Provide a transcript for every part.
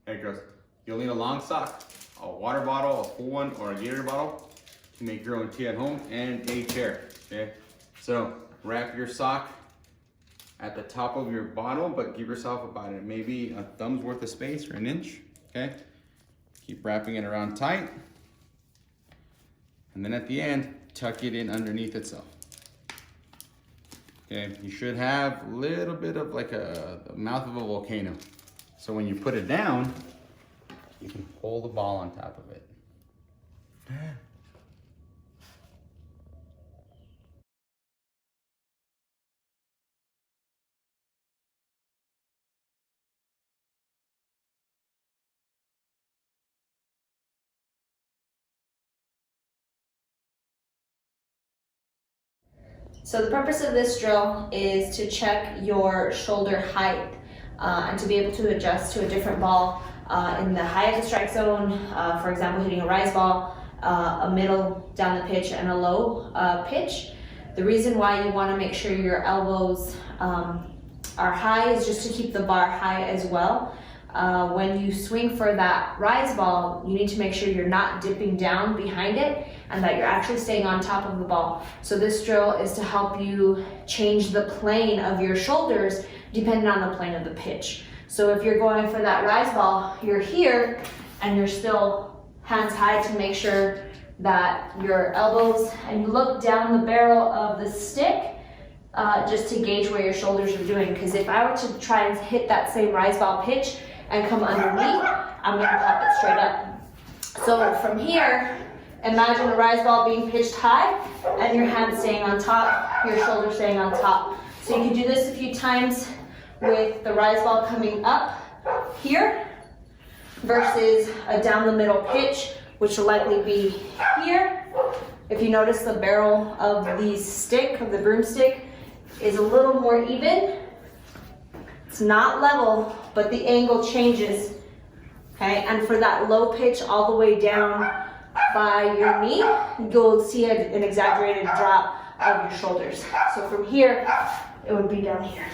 Hey girls, you'll need a long sock, a water bottle, a full one, or a Gator bottle to make your own tea at home, and a chair, okay? So wrap your sock at the top of your bottle, but give yourself about maybe a thumb's worth of space or an inch, okay? Keep wrapping it around tight. And then at the end, tuck it in underneath itself. Okay, you should have a little bit of like the mouth of a volcano. So when you put it down, you can pull the ball on top of it. So the purpose of this drill is to check your shoulder height and to be able to adjust to a different ball in the high of the strike zone, for example, hitting a rise ball, a middle down the pitch, and a low pitch. The reason why you want to make sure your elbows are high is just to keep the bar high as well. When you swing for that rise ball, you need to make sure you're not dipping down behind it and that you're actually staying on top of the ball. So this drill is to help you change the plane of your shoulders depending on the plane of the pitch. So if you're going for that rise ball, you're here and you're still hands high to make sure that your elbows, and you look down the barrel of the stick just to gauge where your shoulders are doing. Because if I were to try and hit that same rise ball pitch and come underneath, I'm gonna pop it straight up. So from here, imagine a rise ball being pitched high and your hands staying on top, your shoulders staying on top. So you can do this a few times with the rise ball coming up here versus a down the middle pitch, which will likely be here. If you notice, the barrel of the broomstick, is a little more even. It's not level, but the angle changes, okay? And for that low pitch all the way down by your knee, you'll see an exaggerated drop of your shoulders. So from here, it would be down here.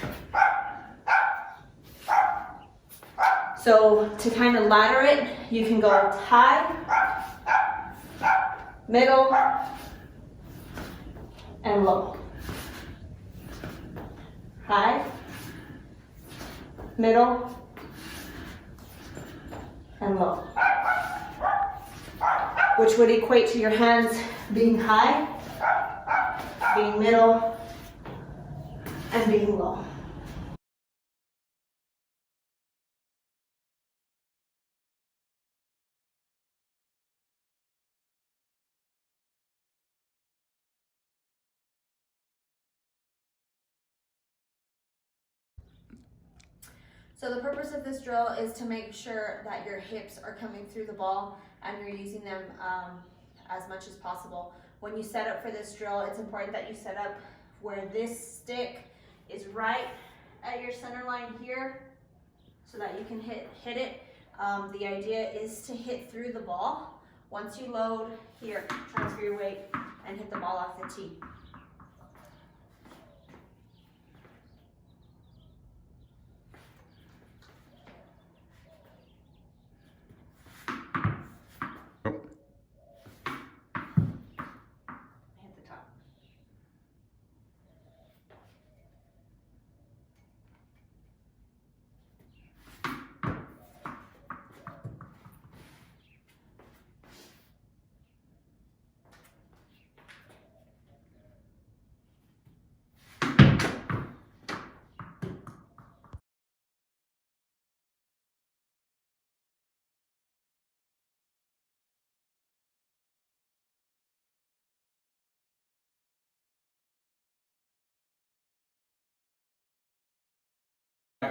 So to kind of ladder it, you can go high, middle, and low. High, middle, and low. Which would equate to your hands being high, being middle, and being low. So the purpose of this drill is to make sure that your hips are coming through the ball and you're using them as much as possible. When you set up for this drill, it's important that you set up where this stick is right at your center line here so that you can hit it. The idea is to hit through the ball. Once you load, here, transfer your weight and hit the ball off the tee.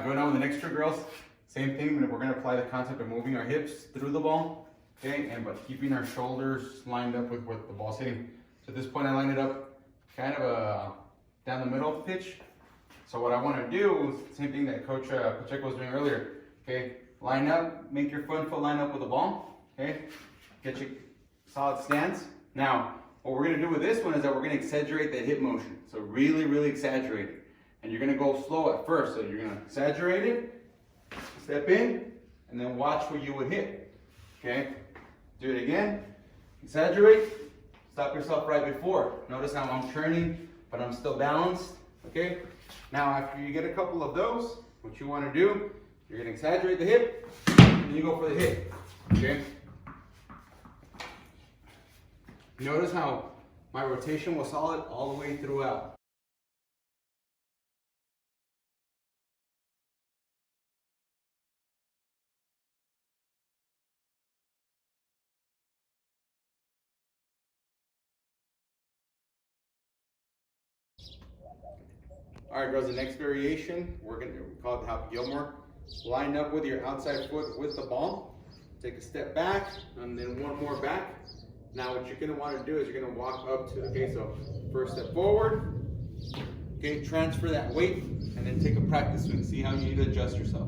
Going on with the next trick, girls. Same thing, but we're gonna apply the concept of moving our hips through the ball, okay, but keeping our shoulders lined up with what the ball's hitting. So at this point, I lined it up kind of down the middle of the pitch. So what I want to do is the same thing that Coach Pacheco was doing earlier. Okay, line up, make your front foot line up with the ball. Okay, get your solid stance. Now, what we're gonna do with this one is that we're gonna exaggerate the hip motion. So really, really exaggerate it. And you're gonna go slow at first. So you're gonna exaggerate it, step in, and then watch where you would hit, okay? Do it again, exaggerate, stop yourself right before. Notice how I'm turning, but I'm still balanced, okay? Now, after you get a couple of those, what you wanna do, you're gonna exaggerate the hip, and you go for the hit, okay? Notice how my rotation was solid all the way throughout. All right, girls, the next variation, we call it the Happy Gilmore. Line up with your outside foot with the ball. Take a step back, and then one more back. Now what you're gonna wanna do is you're gonna walk up to, okay, so first step forward, okay, transfer that weight, and then take a practice swing. See how you need to adjust yourself.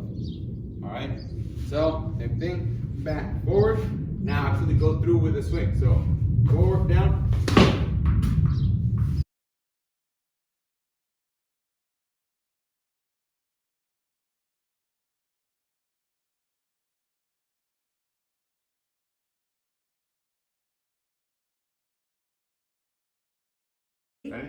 All right, so same thing, back, forward. Now actually go through with the swing. So forward, down. Ready?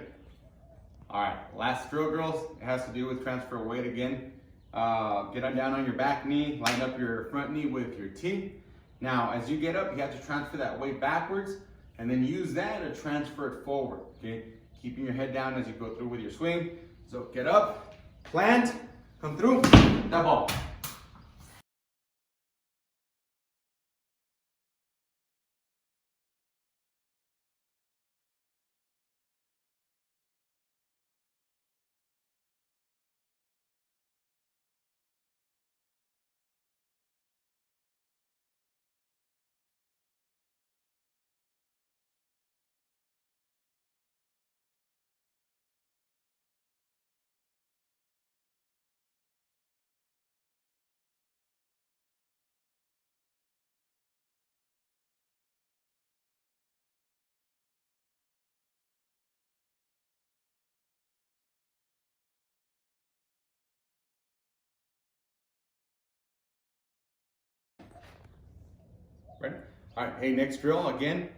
All right, last drill, girls. It has to do with transfer weight again. Get on down on your back knee, line up your front knee with your T. Now, as you get up, you have to transfer that weight backwards and then use that to transfer it forward, okay? Keeping your head down as you go through with your swing. So get up, plant, come through, that ball. Ready? All right, hey, next drill, again,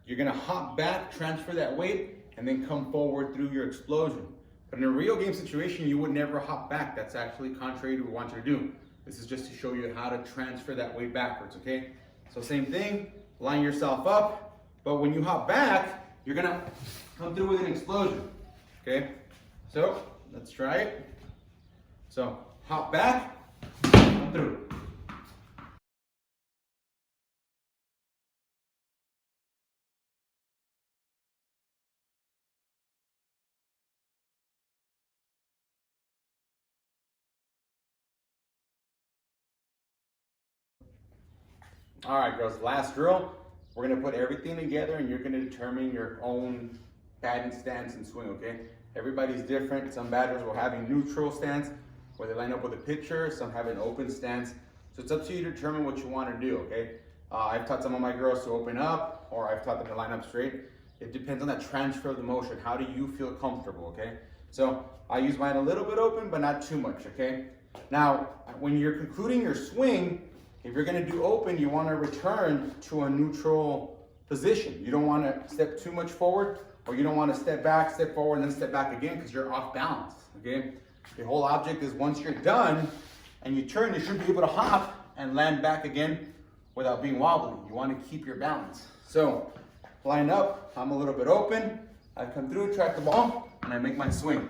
you're gonna hop back, transfer that weight, and then come forward through your explosion. But in a real game situation, you would never hop back. That's actually contrary to what we want you to do. This is just to show you how to transfer that weight backwards, okay? So same thing, line yourself up, but when you hop back, you're gonna come through with an explosion, okay? So, let's try it. So, hop back, come through. All right, girls, last drill. We're gonna put everything together and you're gonna determine your own batting stance and swing, okay? Everybody's different. Some batters will have a neutral stance where they line up with a pitcher. Some have an open stance. So it's up to you to determine what you wanna do, okay? I've taught some of my girls to open up, or I've taught them to line up straight. It depends on that transfer of the motion. How do you feel comfortable, okay? So I use mine a little bit open, but not too much, okay? Now, when you're concluding your swing, if you're gonna do open, you wanna return to a neutral position. You don't wanna step too much forward, or you don't wanna step back, step forward, and then step back again, because you're off balance, okay? The whole object is once you're done and you turn, you should be able to hop and land back again without being wobbly. You wanna keep your balance. So, line up, I'm a little bit open, I come through, track the ball, and I make my swing.